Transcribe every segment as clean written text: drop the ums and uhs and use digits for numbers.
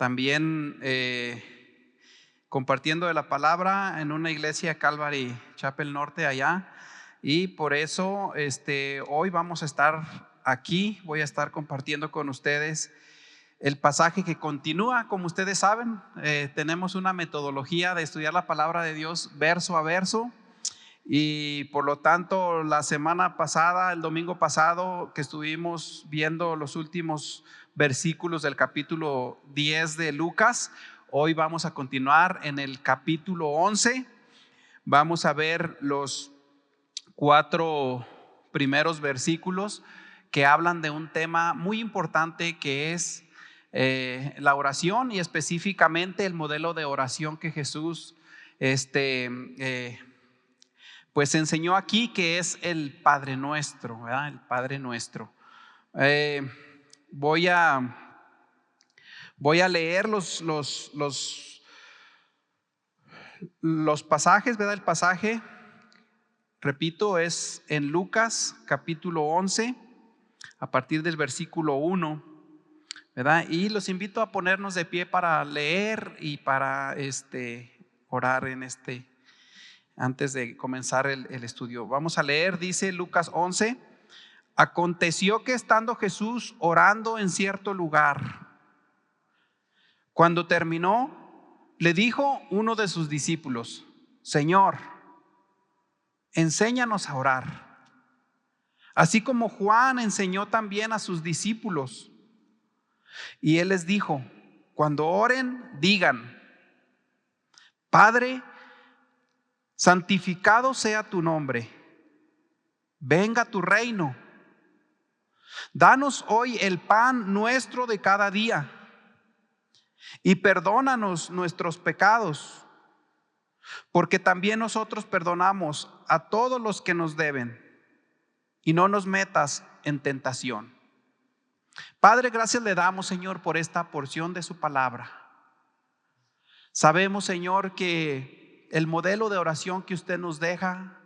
también compartiendo de la palabra en una iglesia Calvary Chapel Norte allá, y por eso hoy vamos a estar aquí. Voy a estar compartiendo con ustedes el pasaje que continúa. Como ustedes saben, tenemos una metodología de estudiar la palabra de Dios verso a verso, y por lo tanto la semana pasada, el domingo pasado, que estuvimos viendo los últimos versículos del capítulo 10 de Lucas, hoy vamos a continuar en el capítulo 11. Vamos a ver los 4 primeros versículos que hablan de un tema muy importante, que es la oración, y específicamente el modelo de oración que Jesús pues enseñó aquí, que es el Padre Nuestro, ¿verdad? El Padre Nuestro. Voy a leer los pasajes, ¿verdad? El pasaje, repito, es en Lucas capítulo 11, a partir del versículo 1, ¿verdad? Y los invito a ponernos de pie para leer y para orar antes de comenzar el estudio. Vamos a leer. Dice Lucas 11: aconteció que estando Jesús orando en cierto lugar, cuando terminó, le dijo uno de sus discípulos: Señor, enséñanos a orar, así como Juan enseñó también a sus discípulos. Y él les dijo: cuando oren, digan: Padre, santificado sea tu nombre, venga tu reino, danos hoy el pan nuestro de cada día, y perdónanos nuestros pecados, porque también nosotros perdonamos a todos los que nos deben, y no nos metas en tentación. Padre, gracias le damos, Señor, por esta porción de su palabra. Sabemos, Señor, que el modelo de oración que usted nos deja,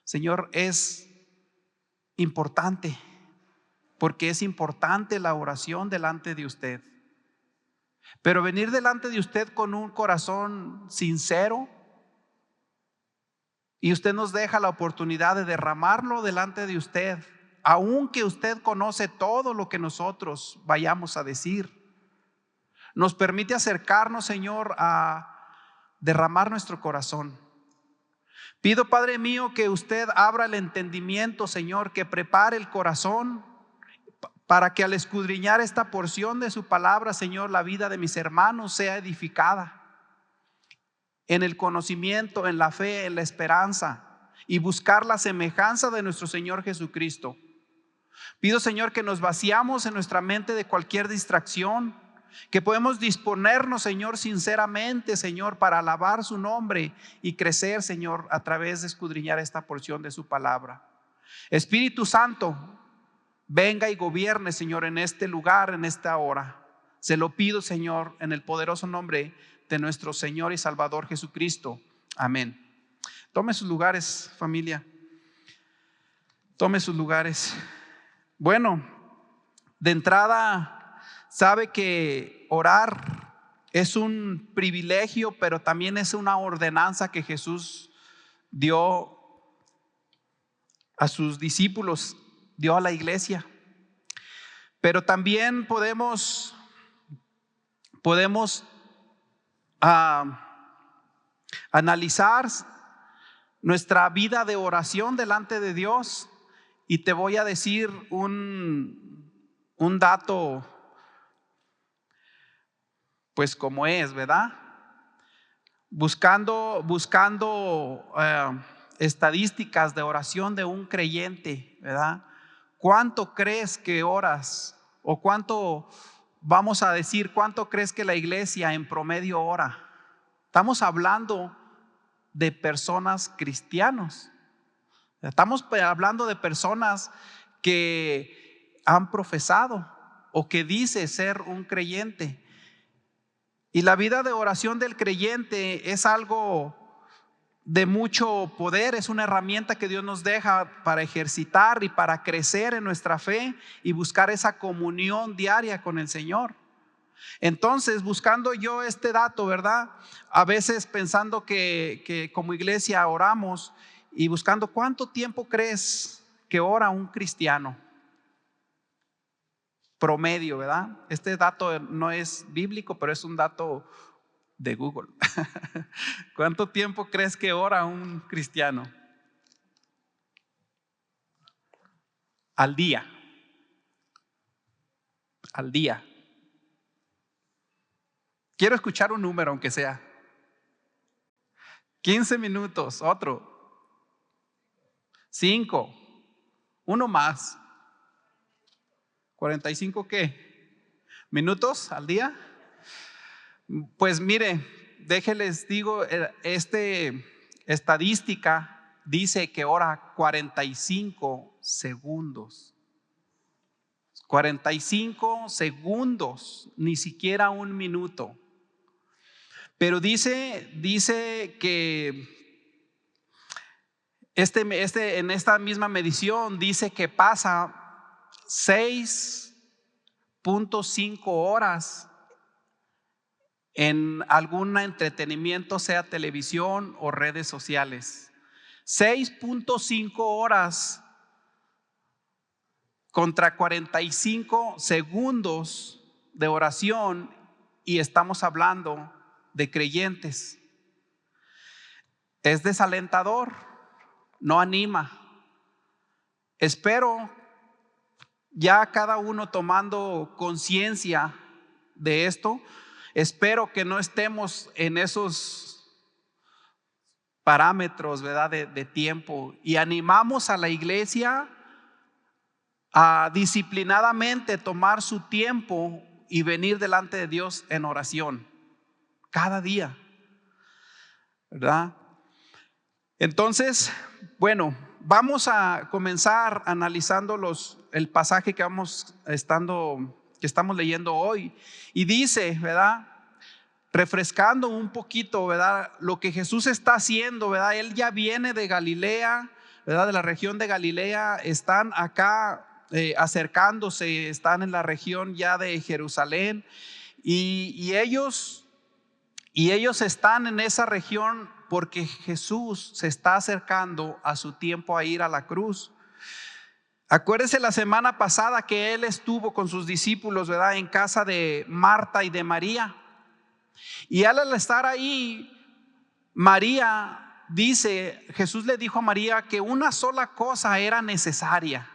Señor, es importante, porque es importante la oración delante de usted. Pero venir delante de usted con un corazón sincero, y usted nos deja la oportunidad de derramarlo delante de usted, aunque usted conoce todo lo que nosotros vayamos a decir. Nos permite acercarnos, Señor, a derramar nuestro corazón. Pido, Padre mío, que usted abra el entendimiento, Señor, que prepare el corazón para que al escudriñar esta porción de su palabra, Señor, la vida de mis hermanos sea edificada en el conocimiento, en la fe, en la esperanza, y buscar la semejanza de nuestro Señor Jesucristo. Pido, Señor, que nos vaciamos en nuestra mente de cualquier distracción, que podemos disponernos, Señor, sinceramente, Señor, para alabar su nombre y crecer, Señor, a través de escudriñar esta porción de su palabra. Espíritu Santo, venga y gobierne, Señor, en este lugar, en esta hora. Se lo pido, Señor, en el poderoso nombre de nuestro Señor y Salvador Jesucristo. Amén. Tome sus lugares, familia. Tome sus lugares. Bueno, de entrada, sabe que orar es un privilegio, pero también es una ordenanza que Jesús dio a sus discípulos, dio a la iglesia. Pero también podemos analizar nuestra vida de oración delante de Dios, y te voy a decir un dato, pues como es, ¿verdad? Buscando estadísticas de oración de un creyente, ¿verdad? ¿Cuánto crees que oras? O cuánto, vamos a decir, ¿cuánto crees que la iglesia en promedio ora? Estamos hablando de personas cristianos. Estamos hablando de personas que han profesado o que dice ser un creyente. Y la vida de oración del creyente es algo de mucho poder, es una herramienta que Dios nos deja para ejercitar y para crecer en nuestra fe y buscar esa comunión diaria con el Señor. Entonces, buscando yo este dato, ¿verdad? A veces pensando que como iglesia oramos y buscando cuánto tiempo crees que ora un cristiano promedio, ¿verdad? Este dato no es bíblico, pero es un dato de Google. ¿Cuánto tiempo crees que ora un cristiano? Al día. Al día. Quiero escuchar un número, aunque sea. 15 minutos, otro. 5, uno más. ¿45 qué? ¿Minutos al día? Pues mire, déjenles digo, estadística dice que ora 45 segundos. 45 segundos, ni siquiera un minuto. Pero dice que en esta misma medición dice que pasa 6.5 horas en algún entretenimiento, sea televisión o redes sociales. 6.5 horas contra 45 segundos de oración, y estamos hablando de creyentes. Es desalentador, no anima. Espero ya cada uno tomando conciencia de esto. Espero que no estemos en esos parámetros, ¿verdad? De tiempo, y animamos a la iglesia a disciplinadamente tomar su tiempo y venir delante de Dios en oración cada día, ¿verdad? Entonces, bueno, vamos a comenzar analizando el pasaje que estamos leyendo hoy, y dice, ¿verdad? Refrescando un poquito, ¿verdad? Lo que Jesús está haciendo, ¿verdad? Él ya viene de Galilea, ¿verdad? De la región de Galilea. Están acá acercándose, están en la región ya de Jerusalén, y ellos están en esa región porque Jesús se está acercando a su tiempo a ir a la cruz. Acuérdese la semana pasada que Él estuvo con sus discípulos, ¿verdad? En casa de Marta y de María. Y al estar ahí, Jesús le dijo a María que una sola cosa era necesaria,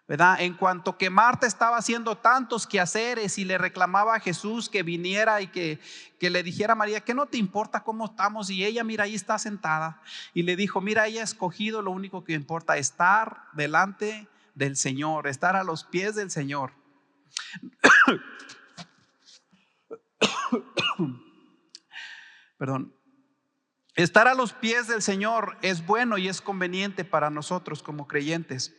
¿verdad? En cuanto que Marta estaba haciendo tantos quehaceres y le reclamaba a Jesús que viniera y que le dijera a María, que no te importa cómo estamos, y ella, mira, ahí está sentada, y le dijo, mira, ella ha escogido lo único que importa, estar delante del Señor, estar a los pies del Señor. Perdón. Estar a los pies del Señor es bueno y es conveniente para nosotros como creyentes.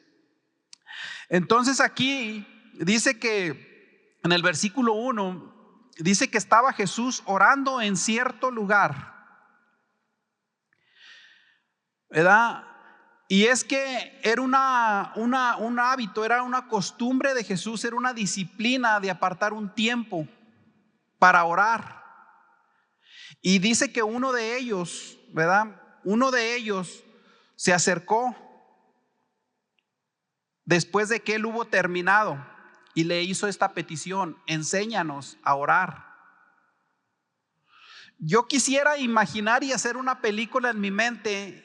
Entonces aquí dice que en el versículo 1 dice que estaba Jesús orando en cierto lugar, ¿verdad? Y es que era un hábito, era una costumbre de Jesús, era una disciplina de apartar un tiempo para orar. Y dice que uno de ellos, ¿verdad? Uno de ellos se acercó después de que él hubo terminado y le hizo esta petición: enséñanos a orar. Yo quisiera imaginar y hacer una película en mi mente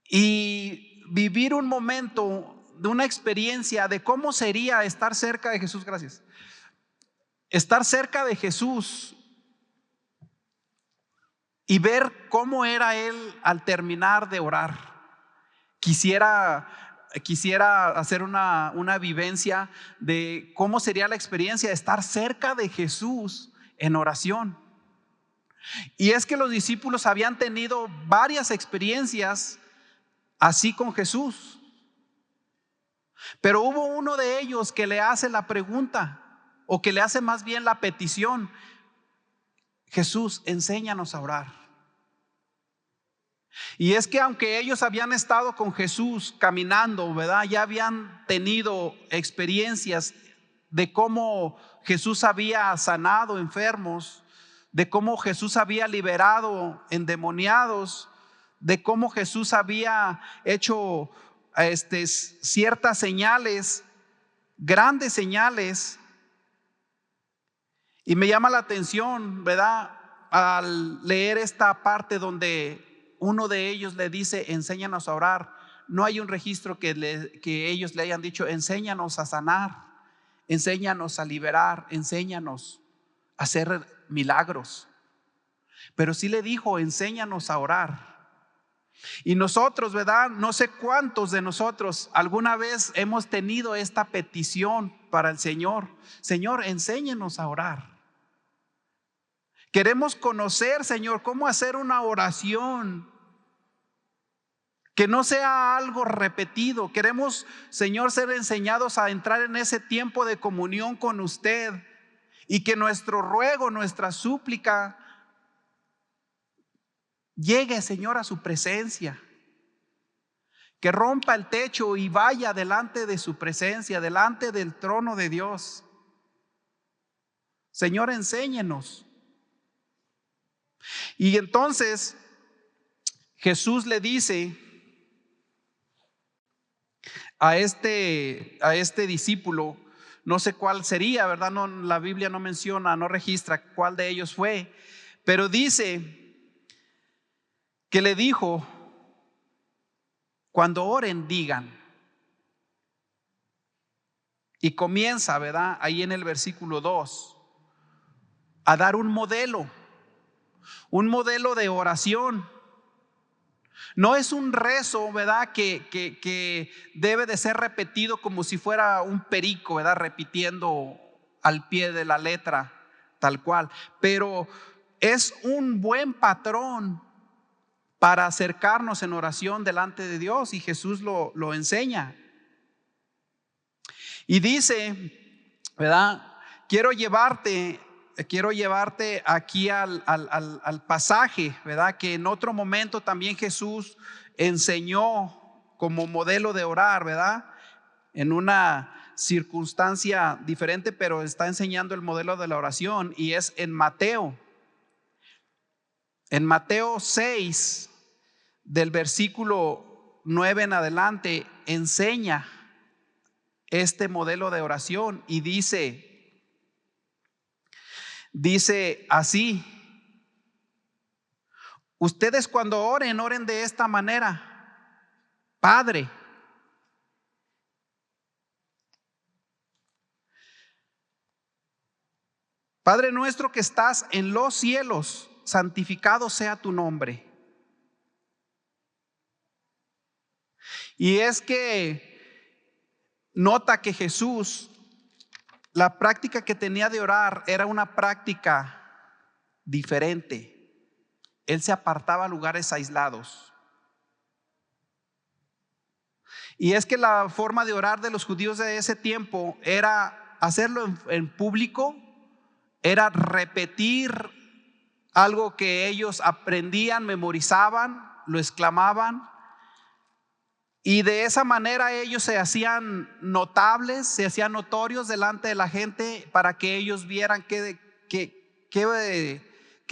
y vivir un momento de una experiencia de cómo sería estar cerca de Jesús. Gracias. Estar cerca de Jesús y ver cómo era él al terminar de orar. Quisiera hacer una vivencia de cómo sería la experiencia de estar cerca de Jesús en oración. Y es que los discípulos habían tenido varias experiencias así con Jesús, pero hubo uno de ellos que le hace la pregunta, o que le hace más bien la petición: Jesús, enséñanos a orar. Y es que aunque ellos habían estado con Jesús caminando, ¿verdad? Ya habían tenido experiencias de cómo Jesús había sanado enfermos, de cómo Jesús había liberado endemoniados, de cómo Jesús había hecho ciertas señales, grandes señales. Y me llama la atención, ¿verdad?, al leer esta parte donde uno de ellos le dice: enséñanos a orar. No hay un registro que ellos le hayan dicho: enséñanos a sanar, enséñanos a liberar, enséñanos a hacer milagros. Pero sí le dijo: enséñanos a orar. Y nosotros, ¿verdad?, no sé cuántos de nosotros alguna vez hemos tenido esta petición para el Señor: Señor, enséñanos a orar. Queremos conocer, Señor, cómo hacer una oración que no sea algo repetido. Queremos, Señor, ser enseñados a entrar en ese tiempo de comunión con usted, y que nuestro ruego, nuestra súplica llegue, Señor, a su presencia. Que rompa el techo y vaya delante de su presencia, delante del trono de Dios. Señor, enséñenos. Y entonces Jesús le dice a este discípulo, no sé cuál sería, ¿verdad? No, la Biblia no menciona, no registra cuál de ellos fue, pero dice que le dijo: cuando oren, digan. Y comienza, ¿verdad?, ahí en el versículo 2, a dar un modelo de oración. No es un rezo, ¿verdad?, que debe de ser repetido como si fuera un perico, ¿verdad?, repitiendo al pie de la letra, tal cual. Pero es un buen patrón para acercarnos en oración delante de Dios, y Jesús lo enseña. Y dice, ¿verdad?, quiero llevarte aquí al pasaje, ¿verdad?, que en otro momento también Jesús enseñó como modelo de orar, ¿verdad?, en una circunstancia diferente, pero está enseñando el modelo de la oración, y es en Mateo 6, del versículo 9 en adelante, enseña este modelo de oración y dice así: ustedes cuando oren, oren de esta manera: Padre nuestro que estás en los cielos, santificado sea tu nombre. Y es que nota que Jesús, la práctica que tenía de orar era una práctica diferente. Él se apartaba a lugares aislados. Y es que la forma de orar de los judíos de ese tiempo era hacerlo en público, era repetir algo que ellos aprendían, memorizaban, lo exclamaban. Y de esa manera ellos se hacían notables, se hacían notorios delante de la gente, para que ellos vieran qué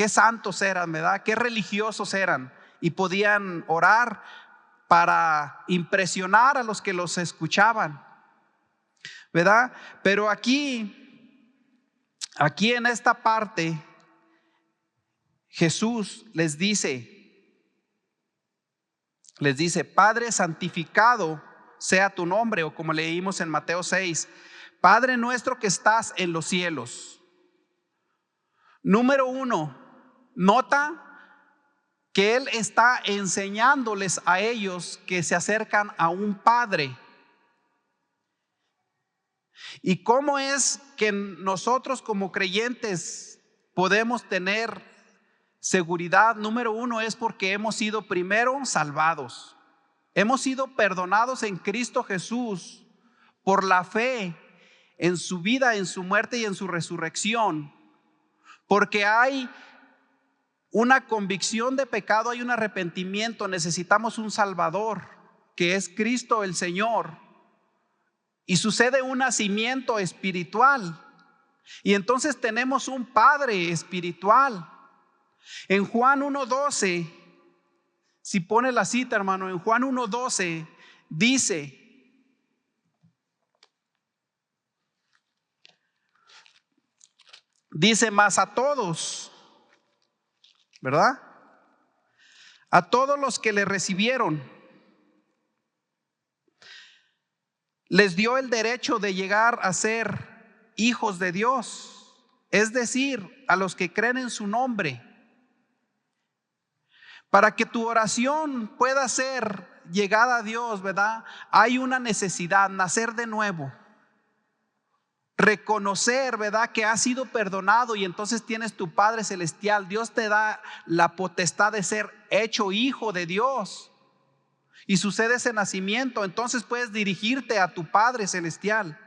santos eran, ¿verdad?, qué religiosos eran, y podían orar para impresionar a los que los escuchaban, ¿verdad? Pero aquí en esta parte Jesús les dice: Padre, santificado sea tu nombre, o como leímos en Mateo 6, Padre nuestro que estás en los cielos. Número 1, nota que Él está enseñándoles a ellos que se acercan a un Padre. ¿Y cómo es que nosotros como creyentes podemos tener seguridad? Número 1 es porque hemos sido primero salvados. Hemos sido perdonados en Cristo Jesús por la fe en su vida, en su muerte y en su resurrección. Porque hay una convicción de pecado, hay un arrepentimiento. Necesitamos un Salvador, que es Cristo el Señor. y sucede un nacimiento espiritual. Y entonces tenemos un Padre espiritual. En Juan 1:12, si pone la cita, hermano, en Juan 1:12 dice, mas a todos, ¿verdad? A todos los que le recibieron, les dio el derecho de llegar a ser hijos de Dios, es decir, a los que creen en su nombre. Para que tu oración pueda ser llegada a Dios, ¿verdad? Hay una necesidad, nacer de nuevo. Reconocer, ¿verdad?, que has sido perdonado y entonces tienes tu Padre Celestial. Dios te da la potestad de ser hecho hijo de Dios. Y sucede ese nacimiento, entonces puedes dirigirte a tu Padre Celestial.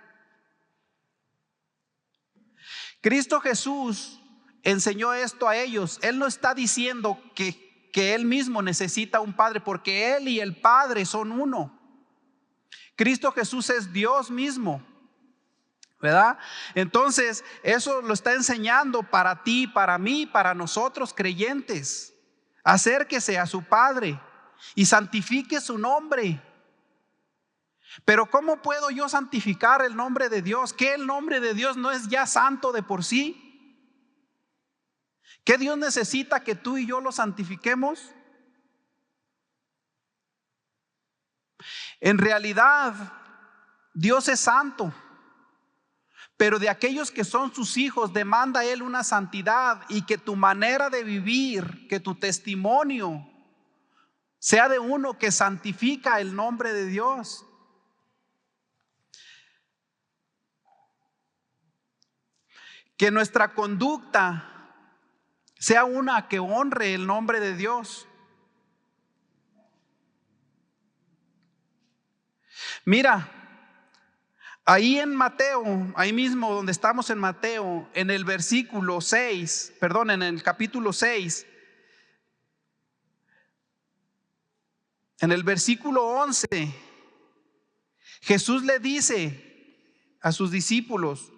Cristo Jesús enseñó esto a ellos. Él no está diciendo que Él mismo necesita un Padre, porque Él y el Padre son uno. Cristo Jesús es Dios mismo, ¿verdad? Entonces eso lo está enseñando para ti, para mí, para nosotros creyentes. Acérquese a su Padre y santifique su nombre. Pero ¿cómo puedo yo santificar el nombre de Dios? ¿Que el nombre de Dios no es ya santo de por sí? ¿Que Dios necesita que tú y yo lo santifiquemos? En realidad, Dios es santo, pero de aquellos que son sus hijos demanda Él una santidad, y que tu manera de vivir, que tu testimonio sea de uno que santifica el nombre de Dios. Que nuestra conducta sea una que honre el nombre de Dios. Mira, ahí en Mateo, ahí mismo donde estamos en Mateo, en el versículo 6, perdón, en el capítulo 6, en el versículo 11, Jesús le dice a sus discípulos: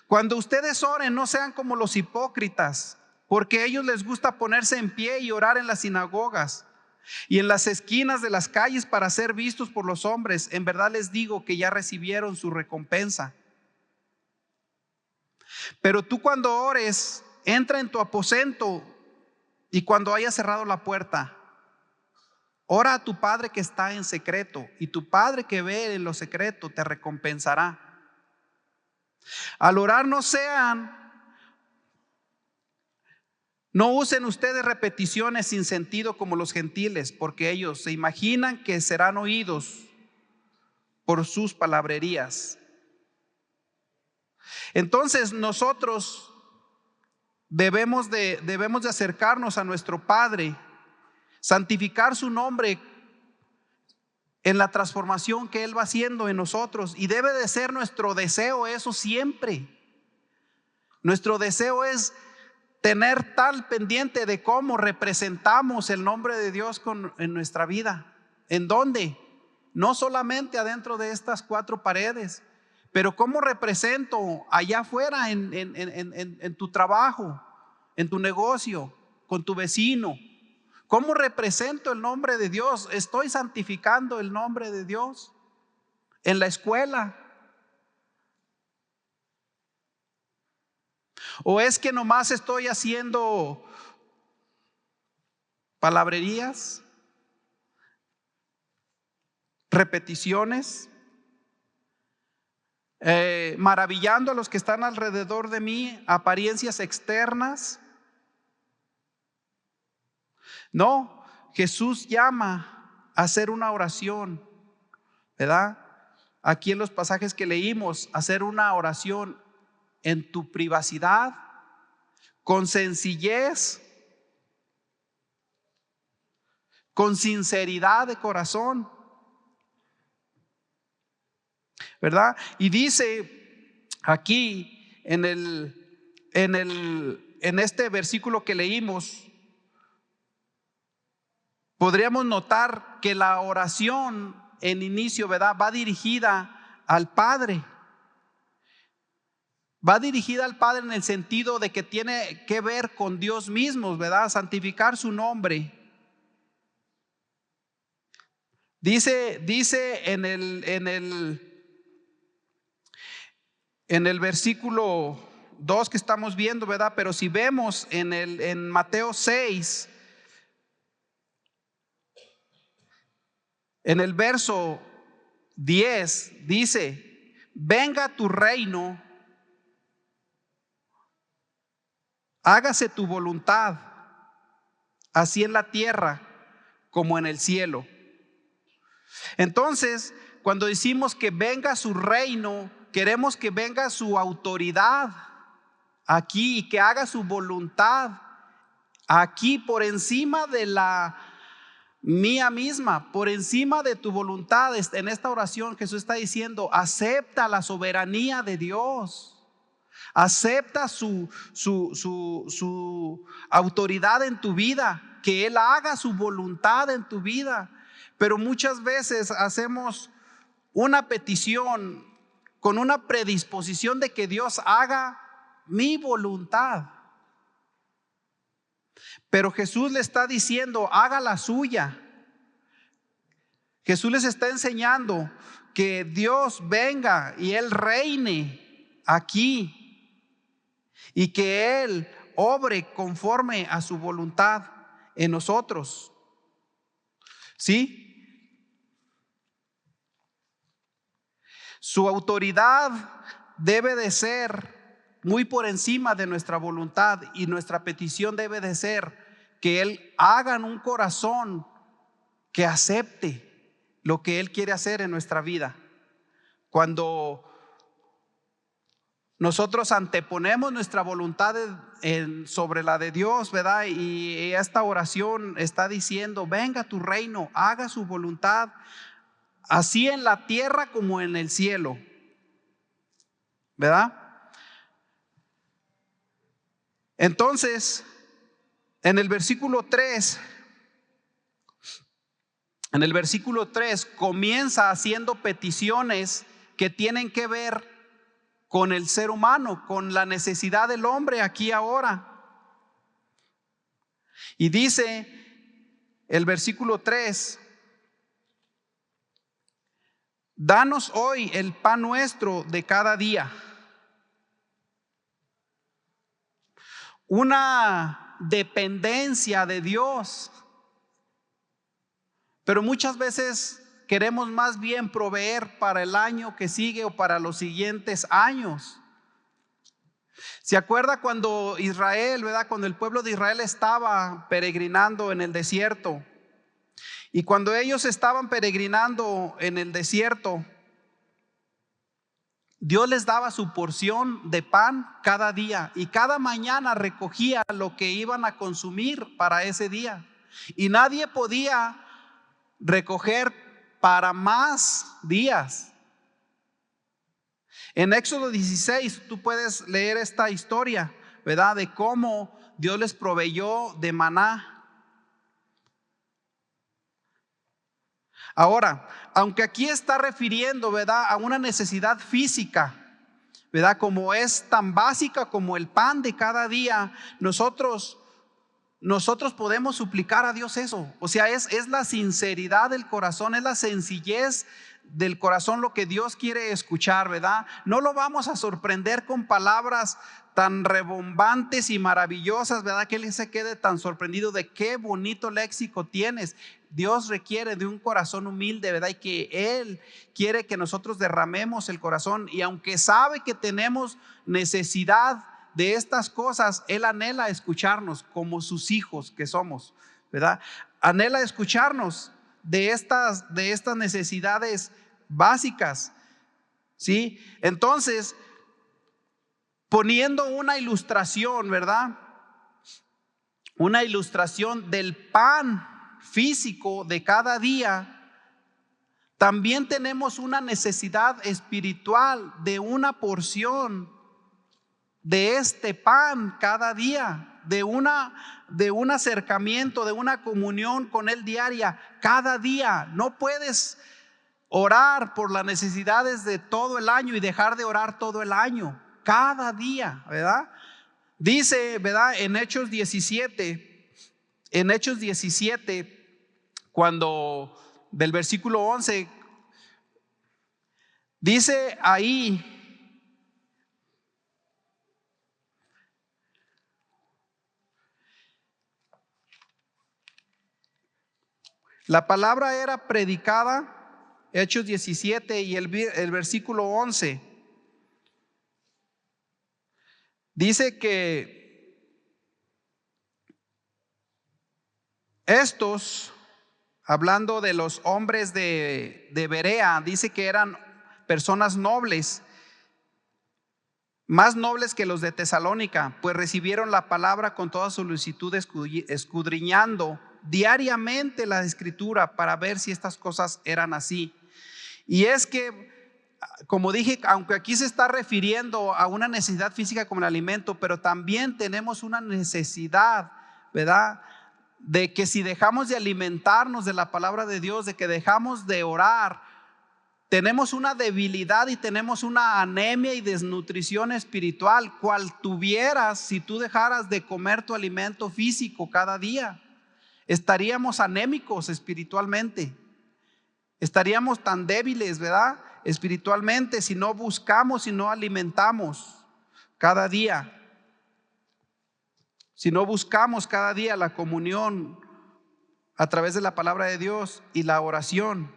cuando ustedes oren, no sean como los hipócritas, porque a ellos les gusta ponerse en pie y orar en las sinagogas y en las esquinas de las calles para ser vistos por los hombres. En verdad les digo que ya recibieron su recompensa. Pero tú, cuando ores, entra en tu aposento, y cuando hayas cerrado la puerta, ora a tu Padre que está en secreto, y tu Padre que ve en lo secreto te recompensará. Al orar, no usen ustedes repeticiones sin sentido como los gentiles, porque ellos se imaginan que serán oídos por sus palabrerías. Entonces nosotros debemos de acercarnos a nuestro Padre, santificar su nombre en la transformación que Él va haciendo en nosotros, y debe de ser nuestro deseo eso siempre. Nuestro deseo es tener tal pendiente de cómo representamos el nombre de Dios en nuestra vida. ¿En dónde? No solamente adentro de estas cuatro paredes, pero cómo represento allá afuera, en tu trabajo, en tu negocio, con tu vecino. ¿Cómo represento el nombre de Dios? ¿Estoy santificando el nombre de Dios en la escuela? ¿O es que nomás estoy haciendo palabrerías, repeticiones, maravillando a los que están alrededor de mí, apariencias externas? No, Jesús llama a hacer una oración, ¿verdad? Aquí en los pasajes que leímos, hacer una oración en tu privacidad, con sencillez, con sinceridad de corazón, ¿verdad? Y dice aquí en este versículo que leímos, podríamos notar que la oración en inicio, ¿verdad?, va dirigida al Padre. Va dirigida al Padre en el sentido de que tiene que ver con Dios mismo, ¿verdad? Santificar su nombre. Dice en el versículo 2 que estamos viendo, ¿verdad? Pero si vemos en Mateo 6, en el verso 10, dice: venga tu reino, hágase tu voluntad, así en la tierra como en el cielo. Entonces, cuando decimos que venga su reino, queremos que venga su autoridad aquí y que haga su voluntad aquí por encima de la mía misma, por encima de tu voluntad. En esta oración Jesús está diciendo: acepta la soberanía de Dios, acepta su autoridad en tu vida, que Él haga su voluntad en tu vida. Pero muchas veces hacemos una petición con una predisposición de que Dios haga mi voluntad. Pero Jesús le está diciendo: haga la suya. Jesús les está enseñando que Dios venga y Él reine aquí y que Él obre conforme a su voluntad en nosotros. ¿Sí? Su autoridad debe de ser muy por encima de nuestra voluntad, y nuestra petición debe de ser que Él haga en un corazón que acepte lo que Él quiere hacer en nuestra vida. Cuando nosotros anteponemos nuestra voluntad sobre la de Dios, ¿verdad? Y esta oración está diciendo: venga tu reino, haga su voluntad, así en la tierra como en el cielo, ¿verdad? Entonces, en el versículo 3 comienza haciendo peticiones que tienen que ver con el ser humano, con la necesidad del hombre aquí ahora. Y dice el versículo 3: danos hoy el pan nuestro de cada día. Una dependencia de Dios. Pero muchas veces queremos más bien proveer para el año que sigue o para los siguientes años. ¿Se acuerda cuando Israel, ¿verdad? Cuando el pueblo de Israel estaba peregrinando en el desierto? Y cuando ellos estaban peregrinando en el desierto, Dios les daba su porción de pan cada día, y cada mañana recogía lo que iban a consumir para ese día. Y nadie podía recoger para más días. En Éxodo 16 tú puedes leer esta historia, ¿verdad? De cómo Dios les proveyó de maná. Ahora, aunque aquí está refiriendo, ¿verdad?, a una necesidad física, ¿verdad?, como es tan básica como el pan de cada día, nosotros podemos suplicar a Dios eso. O sea, es la sinceridad del corazón, es la sencillez del corazón lo que Dios quiere escuchar, ¿verdad? No lo vamos a sorprender con palabras tan rebombantes y maravillosas, ¿verdad?, que Él se quede tan sorprendido de qué bonito léxico tienes. Dios requiere de un corazón humilde, ¿verdad? Y que Él quiere que nosotros derramemos el corazón. Y aunque sabe que tenemos necesidad de estas cosas, Él anhela escucharnos como sus hijos que somos, ¿verdad? Anhela escucharnos de estas necesidades básicas, ¿sí? Entonces, poniendo una ilustración, ¿verdad? Una ilustración del pan físico de cada día, también tenemos una necesidad espiritual de una porción de este pan cada día, de un acercamiento, de una comunión con Él diaria cada día. No puedes Orar por las necesidades de todo el año y dejar de orar todo el año, cada día, ¿verdad? Dice, ¿verdad? En Hechos 17, cuando del versículo 11, dice ahí, la palabra era predicada, Hechos 17 y el versículo 11. Dice que estos, hablando de los hombres de Berea, dice que eran personas nobles, más nobles que los de Tesalónica, pues recibieron la palabra con toda solicitud, escudriñando diariamente la escritura para ver si estas cosas eran así. Y es que, como dije, aunque aquí se está refiriendo a una necesidad física como el alimento, pero también tenemos una necesidad, ¿verdad? De que si dejamos de alimentarnos de la palabra de Dios, de que dejamos de orar, tenemos una debilidad y tenemos una anemia y desnutrición espiritual, cual tuvieras si tú dejaras de comer tu alimento físico cada día. Estaríamos anémicos espiritualmente. Estaríamos tan débiles, ¿verdad? Espiritualmente, si no buscamos, si no alimentamos cada día. Si no buscamos cada día la comunión a través de la palabra de Dios y la oración.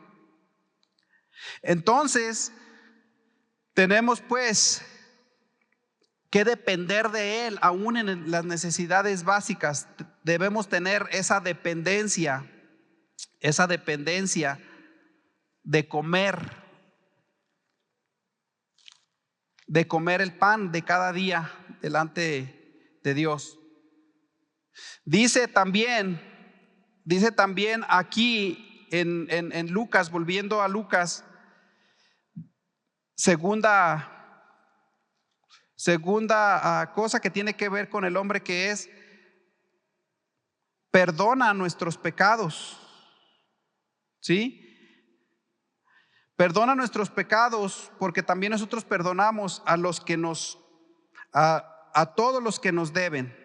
Entonces, tenemos pues que depender de Él, aún en las necesidades básicas. Debemos tener esa dependencia de comer el pan de cada día delante de Dios. Dice también aquí en Lucas, volviendo a Lucas, segunda cosa que tiene que ver con el hombre, que es: perdona nuestros pecados. ¿Sí? Perdona nuestros pecados, porque también nosotros perdonamos a los que a todos los que nos deben.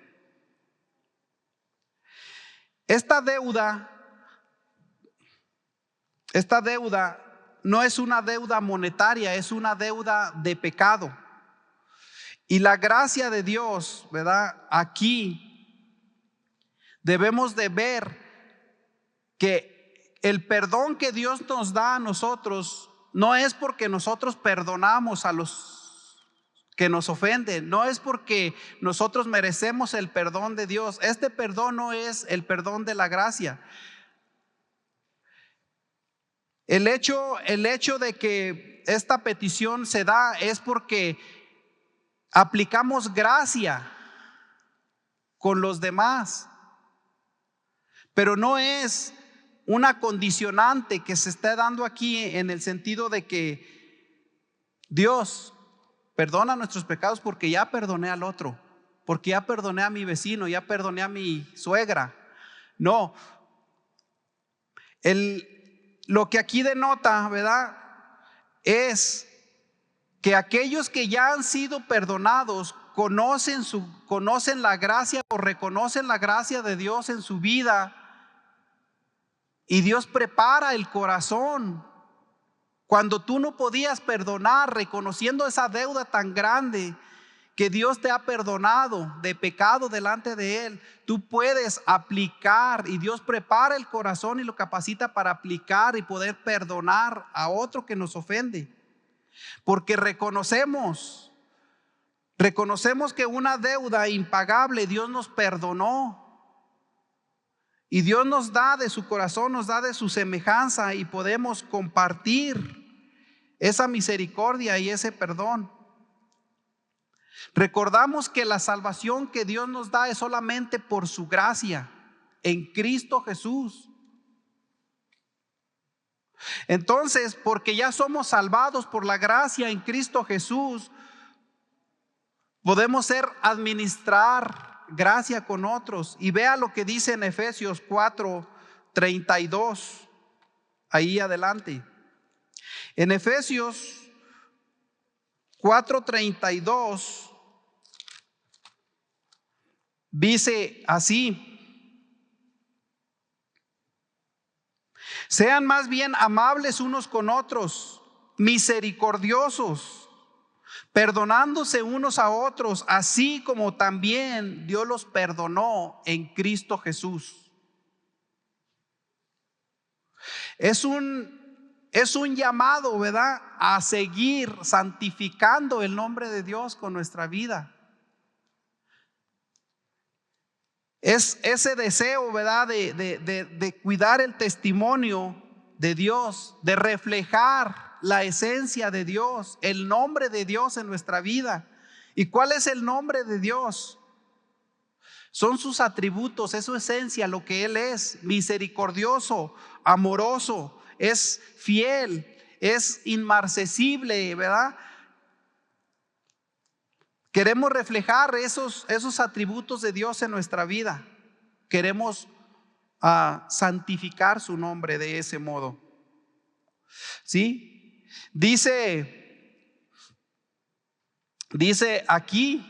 Esta deuda no es una deuda monetaria, es una deuda de pecado. Y la gracia de Dios, ¿verdad? Aquí debemos de ver que el perdón que Dios nos da a nosotros no es porque nosotros perdonamos a los que nos ofenden, no es porque nosotros merecemos el perdón de Dios. Este perdón no es el perdón de la gracia. El hecho de que esta petición se da es porque aplicamos gracia con los demás, pero no es una condicionante que se está dando aquí, en el sentido de que Dios perdona nuestros pecados porque ya perdoné al otro, porque ya perdoné a mi vecino, ya perdoné a mi suegra. No, lo que aquí denota, ¿verdad?, es que aquellos que ya han sido perdonados conocen la gracia o reconocen la gracia de Dios en su vida. Y Dios prepara el corazón. Cuando tú no podías perdonar, reconociendo esa deuda tan grande que Dios te ha perdonado de pecado delante de Él, tú puedes aplicar, y Dios prepara el corazón y lo capacita para aplicar y poder perdonar a otro que nos ofende. Porque reconocemos que una deuda impagable Dios nos perdonó. Y Dios nos da de su corazón, nos da de su semejanza, y podemos compartir esa misericordia y ese perdón. Recordamos que la salvación que Dios nos da es solamente por su gracia en Cristo Jesús. Entonces, porque ya somos salvados por la gracia en Cristo Jesús, podemos administrar gracia con otros. Y vea lo que dice en Efesios 4:32, ahí adelante. En Efesios 4:32 dice así: sean más bien amables unos con otros, misericordiosos, perdonándose unos a otros, así como también Dios los perdonó en Cristo Jesús. Es un llamado, ¿verdad?, a seguir santificando el nombre de Dios con nuestra vida. Es ese deseo, ¿verdad?, de cuidar el testimonio de Dios, de reflejar la esencia de Dios, el nombre de Dios en nuestra vida. ¿Y cuál es el nombre de Dios? Son sus atributos, es su esencia, lo que Él es: misericordioso, amoroso, es fiel, es inmarcesible, ¿verdad? Queremos reflejar esos atributos de Dios en nuestra vida. Queremos santificar su nombre de ese modo. ¿Sí? Dice aquí,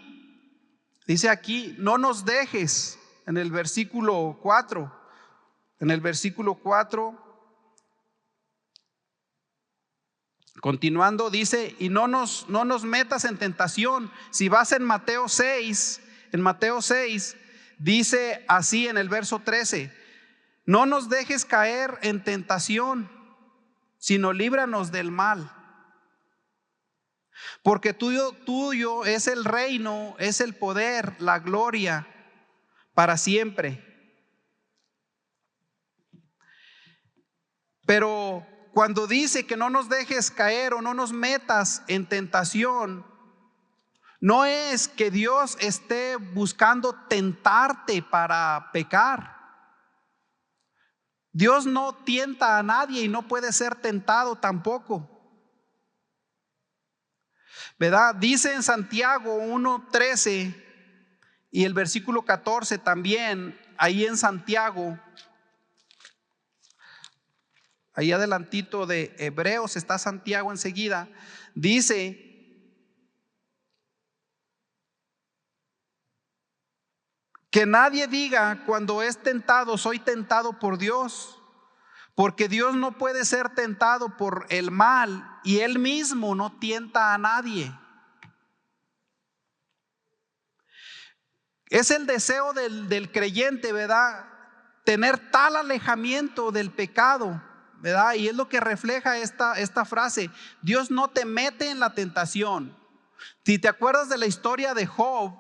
no nos dejes, en el versículo 4. Continuando dice: y no nos metas en tentación. Si vas en Mateo 6, dice así en el verso 13: no nos dejes caer en tentación, sino líbranos del mal. Porque tuyo es el reino, es el poder, la gloria para siempre. Pero cuando dice que no nos dejes caer o no nos metas en tentación, no es que Dios esté buscando tentarte para pecar. Dios no tienta a nadie y no puede ser tentado tampoco, ¿verdad? Dice en Santiago 1:13 y el versículo 14 también, ahí en Santiago, ahí adelantito de Hebreos está Santiago enseguida, dice: que nadie diga cuando es tentado, soy tentado por Dios, porque Dios no puede ser tentado por el mal y Él mismo no tienta a nadie. Es el deseo del creyente, ¿verdad?, tener tal alejamiento del pecado, ¿verdad? Y es lo que refleja esta frase: Dios no te mete en la tentación. Si te acuerdas de la historia de Job,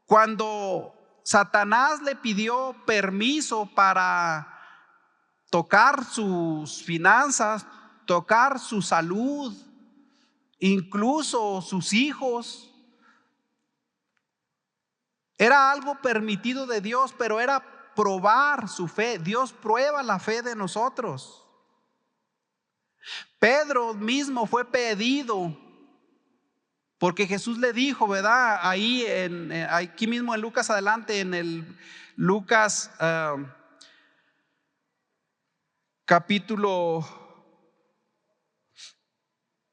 cuando Satanás le pidió permiso para tocar sus finanzas, tocar su salud, incluso sus hijos, era algo permitido de Dios, pero era probar su fe. Dios prueba la fe de nosotros. Pedro mismo fue pedido, porque Jesús le dijo, ¿verdad?, ahí aquí mismo en Lucas adelante, en el Lucas capítulo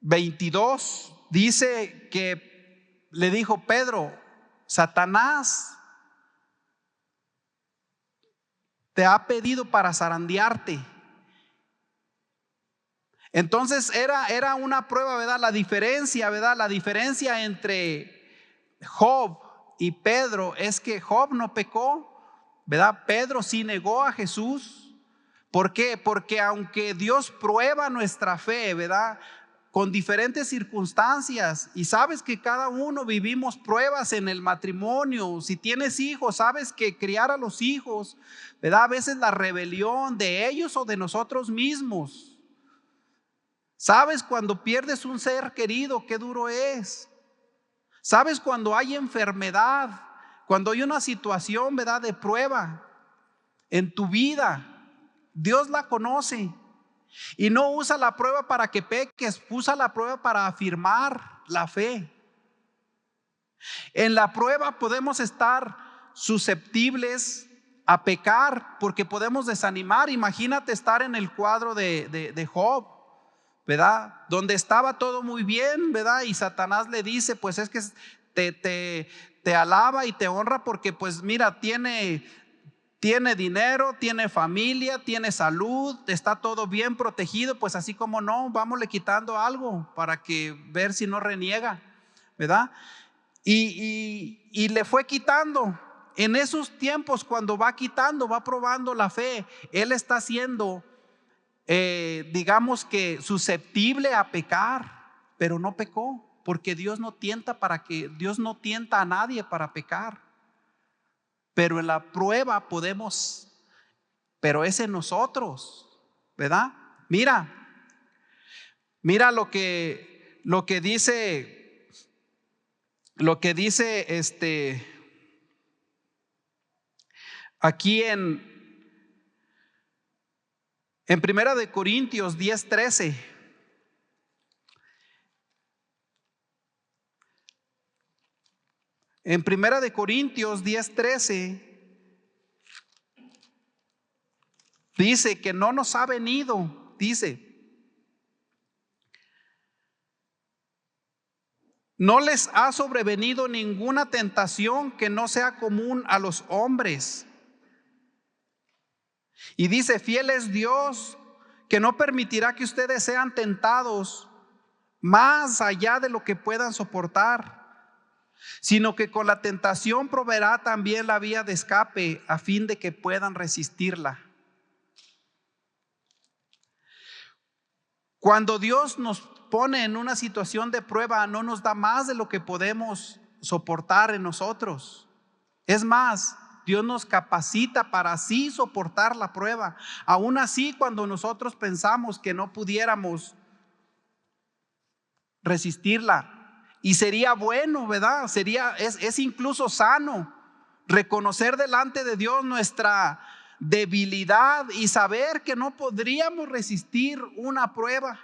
22, dice que le dijo: Pedro, Satanás te ha pedido para zarandearte. Entonces era una prueba, ¿verdad? La diferencia entre Job y Pedro es que Job no pecó, ¿verdad? Pedro sí negó a Jesús. ¿Por qué? Porque aunque Dios prueba nuestra fe, ¿verdad?, con diferentes circunstancias, y sabes que cada uno vivimos pruebas en el matrimonio. Si tienes hijos, sabes que criar a los hijos, ¿verdad?, a veces la rebelión de ellos o de nosotros mismos. Sabes cuando pierdes un ser querido, qué duro es. Sabes cuando hay enfermedad, cuando hay una situación, ¿verdad?, de prueba en tu vida. Dios la conoce y no usa la prueba para que peques, usa la prueba para afirmar la fe. En la prueba podemos estar susceptibles a pecar porque podemos desanimar. Imagínate estar en el cuadro de Job, ¿verdad? Donde estaba todo muy bien, ¿verdad? Y Satanás le dice, pues es que te alaba y te honra porque pues mira, tiene dinero, tiene familia, tiene salud, está todo bien protegido, pues así como no, vámosle quitando algo para que ver si no reniega, ¿verdad? Y le fue quitando. En esos tiempos, cuando va quitando, va probando la fe, él está siendo, digamos que susceptible a pecar, pero no pecó, porque Dios no tienta a nadie para pecar. Pero en la prueba pero es en nosotros, ¿verdad? Mira lo que dice aquí en Primera de Corintios 10:13. En Primera de Corintios 10:13 dice que no nos ha venido, dice, no les ha sobrevenido ninguna tentación que no sea común a los hombres. Y dice, fiel es Dios, que no permitirá que ustedes sean tentados más allá de lo que puedan soportar, sino que con la tentación proveerá también la vía de escape a fin de que puedan resistirla. Cuando Dios nos pone en una situación de prueba, no nos da más de lo que podemos soportar en nosotros. Es más, Dios nos capacita para así soportar la prueba. Aún así, cuando nosotros pensamos que no pudiéramos resistirla, y sería bueno, ¿verdad? Es incluso sano reconocer delante de Dios nuestra debilidad y saber que no podríamos resistir una prueba.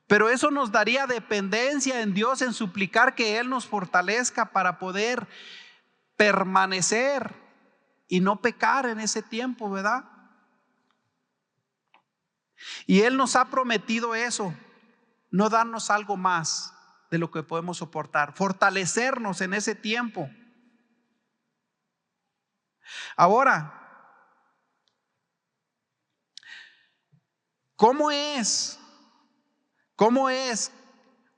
Pero eso nos daría dependencia en Dios, en suplicar que Él nos fortalezca para poder permanecer y no pecar en ese tiempo, ¿verdad? Y Él nos ha prometido eso, no darnos algo más de lo que podemos soportar, fortalecernos en ese tiempo. Ahora, ¿cómo es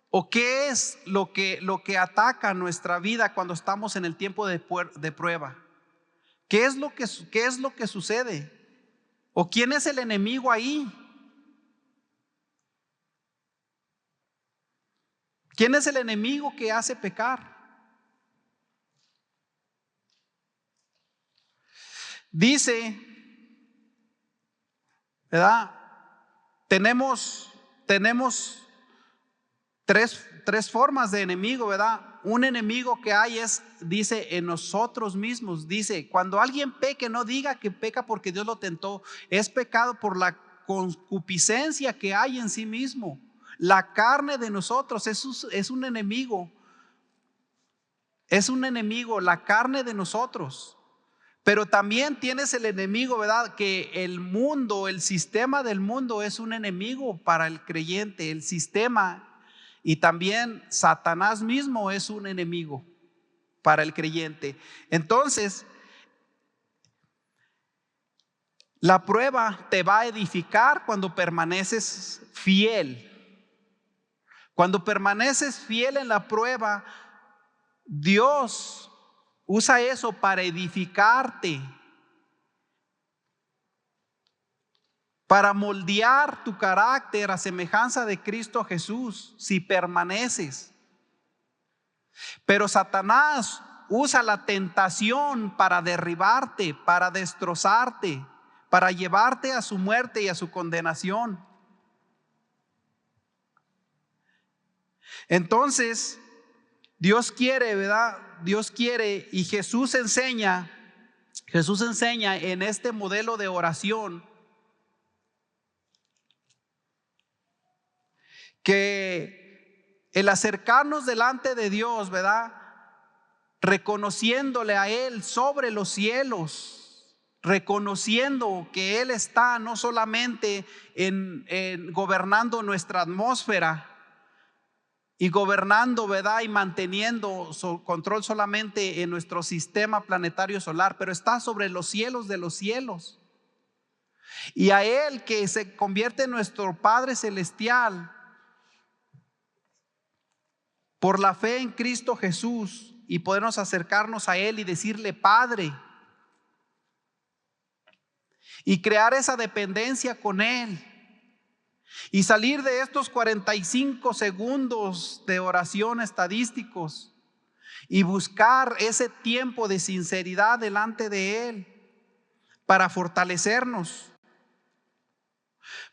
o qué es lo que ataca nuestra vida cuando estamos en el tiempo de prueba? ¿Qué es lo que sucede? ¿O quién es el enemigo ahí? ¿Quién es el enemigo que hace pecar? Dice, ¿verdad? Tenemos tres formas de enemigo, ¿verdad? Un enemigo que hay dice, en nosotros mismos. Dice, cuando alguien peque, no diga que peca porque Dios lo tentó. Es pecado por la concupiscencia que hay en sí mismo. La carne de nosotros es un enemigo. Es un enemigo, la carne de nosotros. Pero también tienes el enemigo, ¿verdad? Que el mundo, el sistema del mundo es un enemigo para el creyente. El sistema y también Satanás mismo es un enemigo para el creyente. Entonces, la prueba te va a edificar cuando permaneces fiel. Cuando permaneces fiel en la prueba, Dios usa eso para edificarte, para moldear tu carácter a semejanza de Cristo Jesús, si permaneces. Pero Satanás usa la tentación para derribarte, para destrozarte, para llevarte a su muerte y a su condenación. Entonces, Dios quiere, ¿verdad? Dios quiere, y Jesús enseña en este modelo de oración que el acercarnos delante de Dios, ¿verdad? Reconociéndole a Él sobre los cielos, reconociendo que Él está no solamente gobernando nuestra atmósfera y gobernando, ¿verdad? Y manteniendo su control solamente en nuestro sistema planetario solar, pero está sobre los cielos de los cielos. Y a Él, que se convierte en nuestro Padre Celestial por la fe en Cristo Jesús, y podernos acercarnos a Él y decirle Padre, y crear esa dependencia con Él, y salir de estos 45 segundos de oración estadísticos y buscar ese tiempo de sinceridad delante de Él para fortalecernos.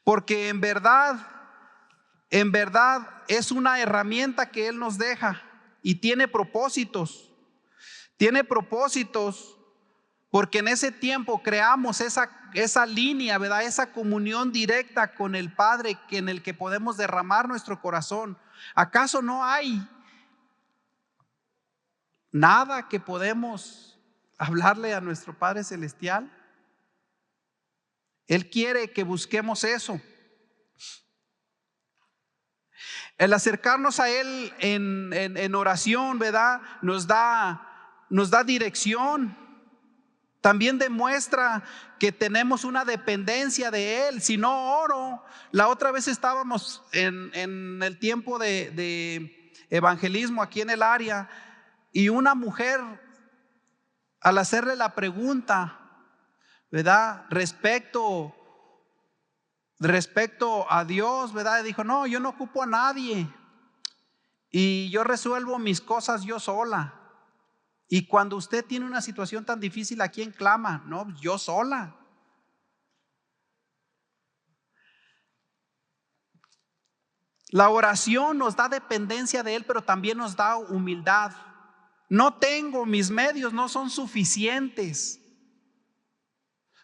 Porque en verdad es una herramienta que Él nos deja y tiene propósitos. Tiene propósitos porque en ese tiempo creamos esa línea, ¿verdad? Esa comunión directa con el Padre, en el que podemos derramar nuestro corazón. ¿Acaso no hay nada que podemos hablarle a nuestro Padre Celestial? Él quiere que busquemos eso. El acercarnos a Él en oración, ¿verdad? Nos da dirección. También demuestra que tenemos una dependencia de Él. Si no oro, la otra vez estábamos en el tiempo de evangelismo aquí en el área, y una mujer, al hacerle la pregunta, ¿verdad? Respecto a Dios, ¿verdad? Dijo, no, yo no ocupo a nadie y yo resuelvo mis cosas yo sola. Y cuando usted tiene una situación tan difícil, ¿a quién clama? No, yo sola. La oración nos da dependencia de Él, pero también nos da humildad. No tengo, mis medios no son suficientes.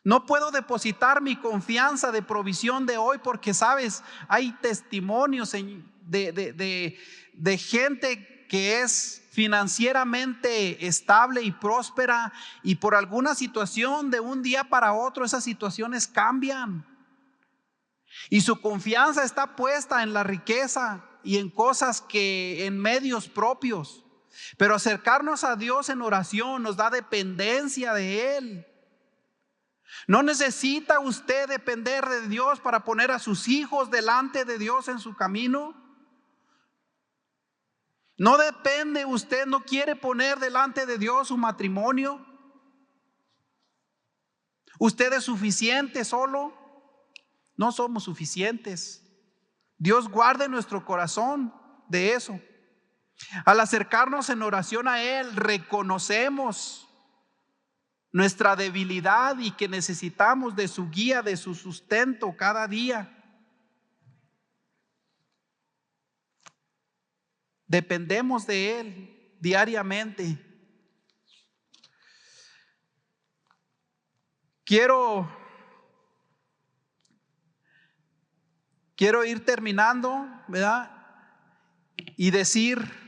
No puedo depositar mi confianza de provisión de hoy, porque sabes, hay testimonios de gente que es financieramente estable y próspera, y por alguna situación de un día para otro esas situaciones cambian y su confianza está puesta en la riqueza y en cosas en medios propios. Pero acercarnos a Dios en oración nos da dependencia de Él. No necesita usted depender de Dios para poner a sus hijos delante de Dios en su camino. No depende usted, no quiere poner delante de Dios su matrimonio. Usted es suficiente solo. No somos suficientes. Dios guarde nuestro corazón de eso. Al acercarnos en oración a Él, reconocemos nuestra debilidad y que necesitamos de su guía, de su sustento cada día. Dependemos de Él diariamente. Quiero ir terminando, ¿verdad? Y decir,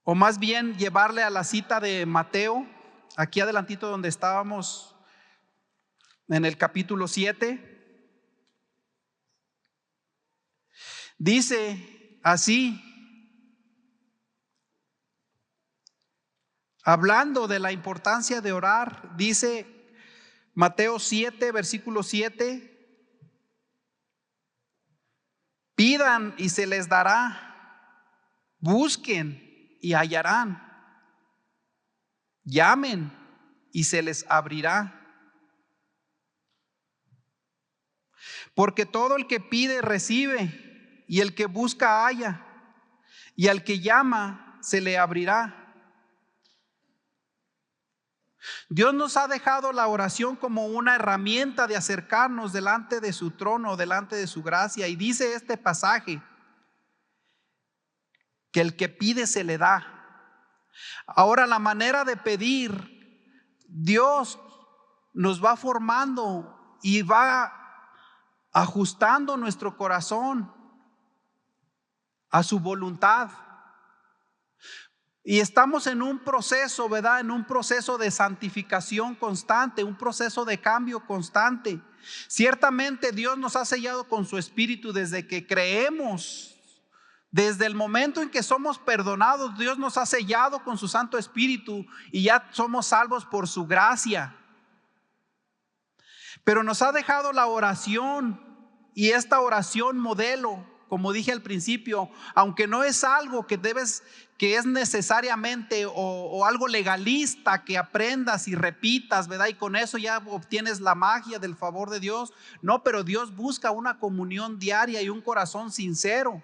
o más bien llevarle a la cita de Mateo, aquí adelantito donde estábamos, en el capítulo 7. Dice así, hablando de la importancia de orar, dice Mateo 7, versículo 7: pidan y se les dará, busquen y hallarán, llamen y se les abrirá. Porque todo el que pide recibe, y el que busca halla, y al que llama se le abrirá. Dios nos ha dejado la oración como una herramienta de acercarnos delante de su trono, delante de su gracia. Y dice este pasaje que el que pide se le da. Ahora, la manera de pedir, Dios nos va formando y va ajustando nuestro corazón a su voluntad. Y estamos en un proceso, ¿verdad? En un proceso de santificación constante, un proceso de cambio constante. Ciertamente Dios nos ha sellado con su Espíritu desde que creemos. Desde el momento en que somos perdonados, Dios nos ha sellado con su Santo Espíritu y ya somos salvos por su gracia. Pero nos ha dejado la oración, y esta oración modelo, como dije al principio, aunque no es algo que es necesariamente o algo legalista que aprendas y repitas, ¿verdad? Y con eso ya obtienes la magia del favor de Dios. No, pero Dios busca una comunión diaria y un corazón sincero.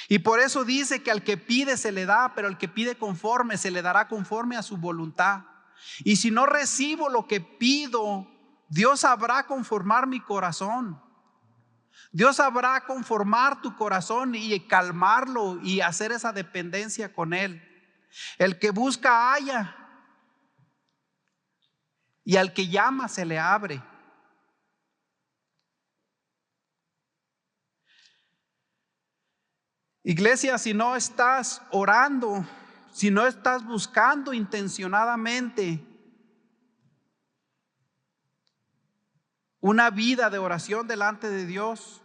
Y por eso dice que al que pide se le da, pero al que pide conforme se le dará conforme a su voluntad. Y si no recibo lo que pido, Dios sabrá conformar mi corazón. Dios sabrá conformar tu corazón y calmarlo y hacer esa dependencia con Él. El que busca halla, y al que llama se le abre. Iglesia, si no estás orando, si no estás buscando intencionadamente una vida de oración delante de Dios,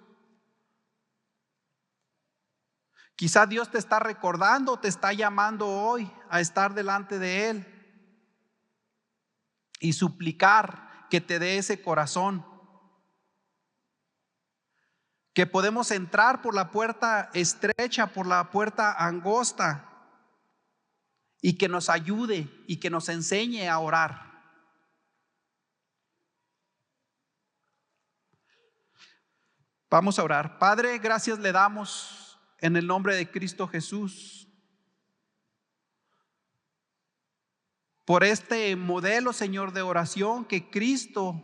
quizá Dios te está recordando, te está llamando hoy a estar delante de Él y suplicar que te dé ese corazón. Que podemos entrar por la puerta estrecha, por la puerta angosta, y que nos ayude y que nos enseñe a orar. Vamos a orar. Padre, gracias le damos en el nombre de Cristo Jesús por este modelo, Señor, de oración que Cristo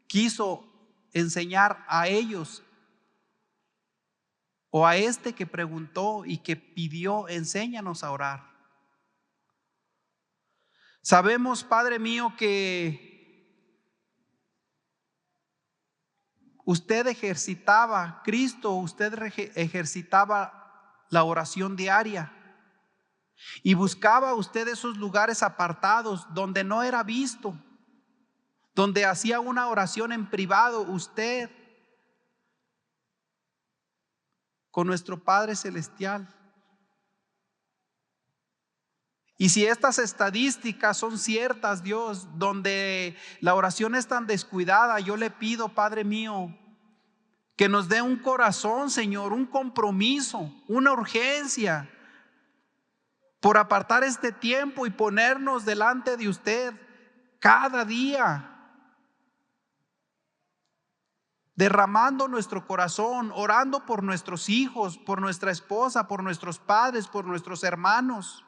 quiso enseñar a ellos, o a este que preguntó y que pidió: enséñanos a orar. Sabemos, Padre mío, que usted ejercitaba, Cristo, usted ejercitaba la oración diaria y buscaba usted esos lugares apartados donde no era visto, donde hacía una oración en privado usted con nuestro Padre Celestial. Y si estas estadísticas son ciertas, Dios, donde la oración es tan descuidada, yo le pido, Padre mío, que nos dé un corazón, Señor, un compromiso, una urgencia por apartar este tiempo y ponernos delante de usted cada día, derramando nuestro corazón, orando por nuestros hijos, por nuestra esposa, por nuestros padres, por nuestros hermanos.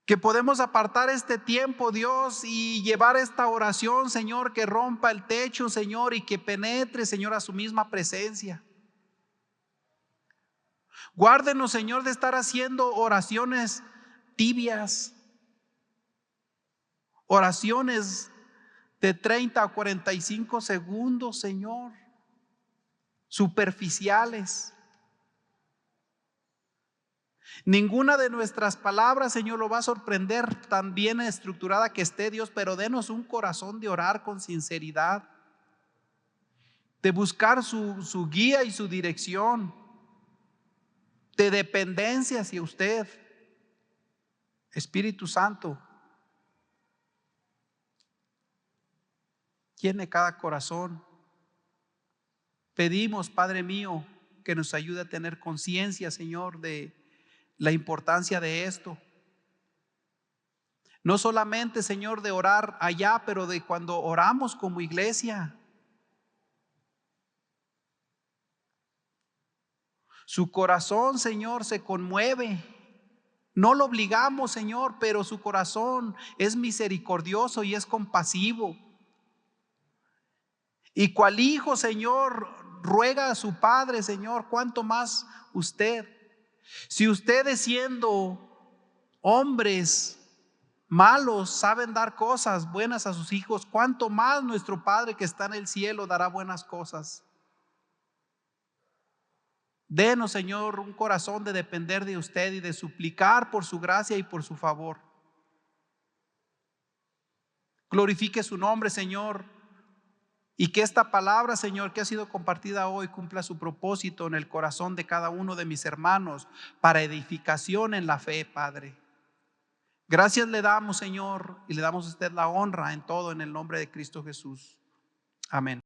Que podemos apartar este tiempo, Dios, y llevar esta oración, Señor, que rompa el techo, Señor, y que penetre, Señor, a su misma presencia. Guárdenos, Señor, de estar haciendo oraciones tibias, oraciones de 30 a 45 segundos, Señor, superficiales. Ninguna de nuestras palabras, Señor, lo va a sorprender tan bien estructurada que esté, Dios, pero denos un corazón de orar con sinceridad, de buscar su guía y su dirección, de dependencia hacia usted. Espíritu Santo, llene cada corazón. Pedimos, Padre mío, que nos ayude a tener conciencia, Señor, de la importancia de esto. No solamente, Señor, de orar allá, pero de cuando oramos como iglesia. Su corazón, Señor, se conmueve. No lo obligamos, Señor, pero su corazón es misericordioso y es compasivo. Y cual hijo, Señor, ruega a su padre, Señor, cuánto más usted. Si ustedes, siendo hombres malos, saben dar cosas buenas a sus hijos, cuánto más nuestro Padre que está en el cielo dará buenas cosas. Denos, Señor, un corazón de depender de usted y de suplicar por su gracia y por su favor. Glorifique su nombre, Señor, y que esta palabra, Señor, que ha sido compartida hoy cumpla su propósito en el corazón de cada uno de mis hermanos para edificación en la fe, Padre. Gracias le damos, Señor, y le damos a usted la honra en todo en el nombre de Cristo Jesús. Amén.